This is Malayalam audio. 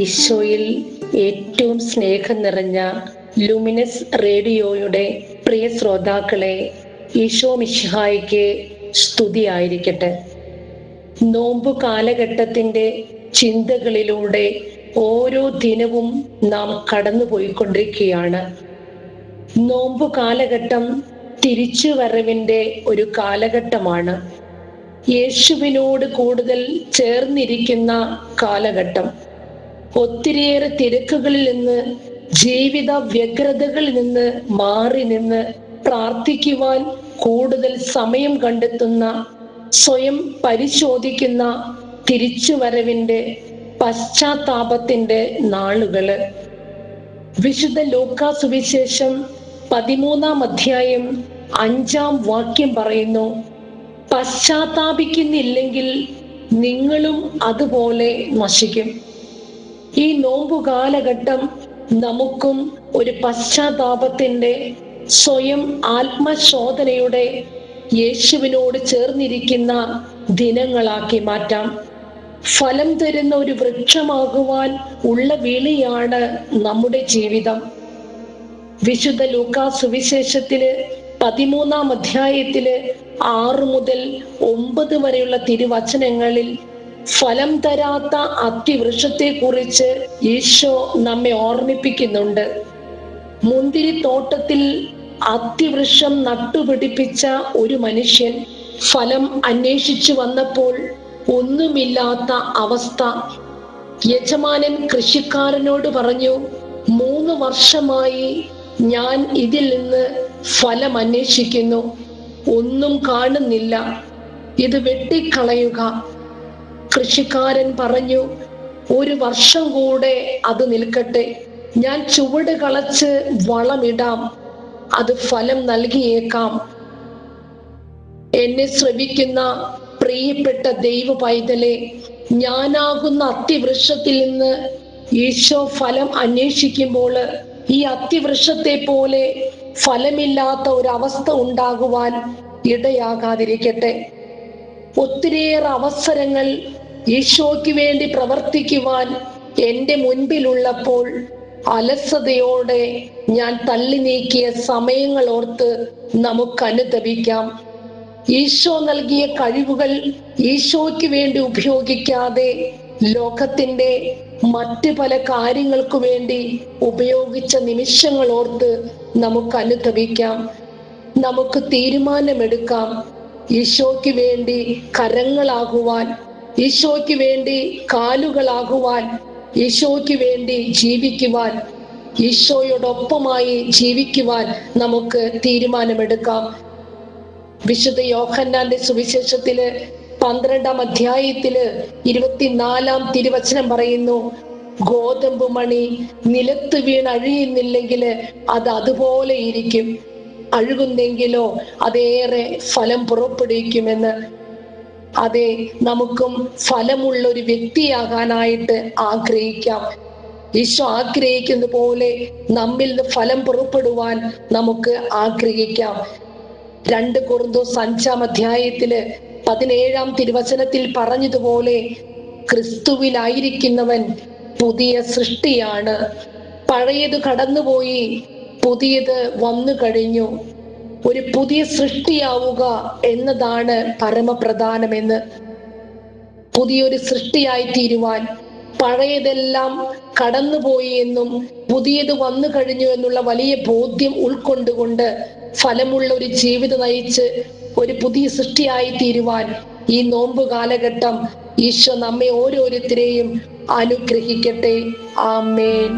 ഈശോയിൽ ഏറ്റവും സ്നേഹം നിറഞ്ഞ ലൂമിനസ് റേഡിയോയുടെ പ്രിയ ശ്രോതാക്കളെ, ഈശോ മിശിഹായ്ക്ക് സ്തുതിയായിരിക്കട്ടെ. നോമ്പ് കാലഘട്ടത്തിന്റെ ചിന്തകളിലൂടെ ഓരോ ദിനവും നാം കടന്നുപോയിക്കൊണ്ടിരിക്കുകയാണ്. നോമ്പ് കാലഘട്ടം തിരിച്ചുവരവിന്റെ ഒരു കാലഘട്ടമാണ്. യേശുവിനോട് കൂടുതൽ ചേർന്നിരിക്കുന്ന കാലഘട്ടം. ഒത്തിരിയേറെ തിരക്കുകളിൽ നിന്ന്, ജീവിത വ്യഗ്രതകളിൽ നിന്ന് മാറി നിന്ന് പ്രാർത്ഥിക്കുവാൻ കൂടുതൽ സമയം കണ്ടെത്തുന്ന, സ്വയം പരിശോധിക്കുന്ന തിരിച്ചുവരവിന്റെ പശ്ചാത്താപത്തിന്റെ നാളുകള്. വിശുദ്ധ ലൂക്കാ സുവിശേഷം 13-ാം അധ്യായം 5-ാം വാക്യം പറയുന്നു, പശ്ചാത്താപിക്കുന്നില്ലെങ്കിൽ നിങ്ങളും അതുപോലെ നശിക്കും. ഈ നോമ്പു കാലഘട്ടം നമുക്കും ഒരു പശ്ചാത്താപത്തിന്റെ, സ്വയം ആത്മശോധനയുടെ, യേശുവിനോട് ചേർന്നിരിക്കുന്ന ദിനങ്ങളാക്കി മാറ്റാം. ഫലം തരുന്ന ഒരു വൃക്ഷമാകുവാൻ ഉള്ള വിളിയാണ് നമ്മുടെ ജീവിതം. വിശുദ്ധ ലൂക്കാ സുവിശേഷത്തില് 13-ാം അധ്യായത്തില് 6 മുതൽ 9 വരെയുള്ള തിരുവചനങ്ങളിൽ ഫലം തരാത്ത അത്തിവൃക്ഷത്തെ കുറിച്ച് ഈശോ നമ്മെ ഓർമ്മിപ്പിക്കുന്നുണ്ട്. മുന്തിരിത്തോട്ടത്തിൽ അത്തിവൃക്ഷം നട്ടുപിടിപ്പിച്ച ഒരു മനുഷ്യൻ ഫലം അന്വേഷിച്ചു വന്നപ്പോൾ ഒന്നുമില്ലാത്ത അവസ്ഥ. യജമാനൻ കൃഷിക്കാരനോട് പറഞ്ഞു, 3 വർഷമായി ഞാൻ ഇതിൽ നിന്ന് ഫലം അന്വേഷിക്കുന്നു, ഒന്നും കാണുന്നില്ല, ഇത് വെട്ടിക്കളയുക. കൃഷിക്കാരൻ പറഞ്ഞു, 1 വർഷം കൂടെ അത് നിൽക്കട്ടെ, ഞാൻ ചുവട് കളച്ച് വളമിടാം, അത് ഫലം നൽകിയേക്കാം. എന്നെ ശ്രവിക്കുന്ന പ്രിയപ്പെട്ട ദൈവ പൈതലെ, ഞാനാകുന്ന അത്തിവൃക്ഷത്തിൽ നിന്ന് ഈശോ ഫലം അന്വേഷിക്കുമ്പോൾ ഈ അത്തിവൃക്ഷത്തെ പോലെ ഫലമില്ലാത്ത ഒരവസ്ഥ ഉണ്ടാകുവാൻ ഇടയാകാതിരിക്കട്ടെ. ഒത്തിരിയേറെ അവസരങ്ങൾ ഈശോയ്ക്ക് വേണ്ടി പ്രവർത്തിക്കുവാൻ എൻ്റെ മുൻപിലുള്ളപ്പോൾ അലസതയോടെ ഞാൻ തള്ളി നീക്കിയ സമയങ്ങൾ ഓർത്ത് നമുക്ക് അനുതപിക്കാം. ഈശോ നൽകിയ കഴിവുകൾ ഈശോയ്ക്ക് വേണ്ടി ഉപയോഗിക്കാതെ ലോകത്തിന്റെ മറ്റ് പല കാര്യങ്ങൾക്കു വേണ്ടി ഉപയോഗിച്ച നിമിഷങ്ങൾ ഓർത്ത് നമുക്ക് അനുതപിക്കാം. നമുക്ക് തീരുമാനമെടുക്കാം, ഈശോയ്ക്ക് വേണ്ടി കരങ്ങളാകുവാൻ, ഈശോയ്ക്ക് വേണ്ടി കാലുകളാകുവാൻ, ഈശോയ്ക്ക് വേണ്ടി ജീവിക്കുവാൻ, ഈശോയോടൊപ്പമായി ജീവിക്കുവാൻ നമുക്ക് തീരുമാനമെടുക്കാം. വിശുദ്ധ യോഹന്നാന്റെ സുവിശേഷത്തില് 12-ാം അധ്യായത്തില് 24-ാം തിരുവചനം പറയുന്നു, ഗോതമ്പ് മണി നിലത്ത് വീണ് അഴിയുന്നില്ലെങ്കിൽ അത് അതുപോലെ ഇരിക്കും, അഴുകുന്നെങ്കിലോ അതേറെ ഫലം പുറപ്പെടുവിക്കുമെന്ന്. അതെ, നമുക്കും ഫലമുള്ള ഒരു വ്യക്തിയാകാനായിട്ട് ആഗ്രഹിക്കാം. ഈശോ ആഗ്രഹിക്കുന്ന പോലെ നമ്മിൽ നിന്ന് ഫലം പുറപ്പെടുവാൻ നമുക്ക് ആഗ്രഹിക്കാം. 2 കൊറിന്തോസ് 5-ാം അധ്യായത്തില് 17-ാം തിരുവചനത്തിൽ പറഞ്ഞതുപോലെ, ക്രിസ്തുവിലായിരിക്കുന്നവൻ പുതിയ സൃഷ്ടിയാണ്, പഴയത് കടന്നുപോയി, പുതിയത് വന്നു കഴിഞ്ഞു. ഒരു പുതിയ സൃഷ്ടിയാവുക എന്നതാണ് പരമപ്രധാനമെന്ന്. പുതിയൊരു സൃഷ്ടിയായി തീരുവാൻ, പഴയതെല്ലാം കടന്നുപോയി എന്നും പുതിയത് വന്നു കഴിഞ്ഞു എന്നുള്ള വലിയ ബോധ്യം ഉൾക്കൊണ്ടുകൊണ്ട് ഫലമുള്ള ഒരു ജീവിതം നയിച്ച് ഒരു പുതിയ സൃഷ്ടിയായി തീരുവാൻ ഈ നോമ്പ് കാലഘട്ടം ഈശോ നമ്മെ ഓരോരുത്തരെയും അനുഗ്രഹിക്കട്ടെ. ആമേൻ.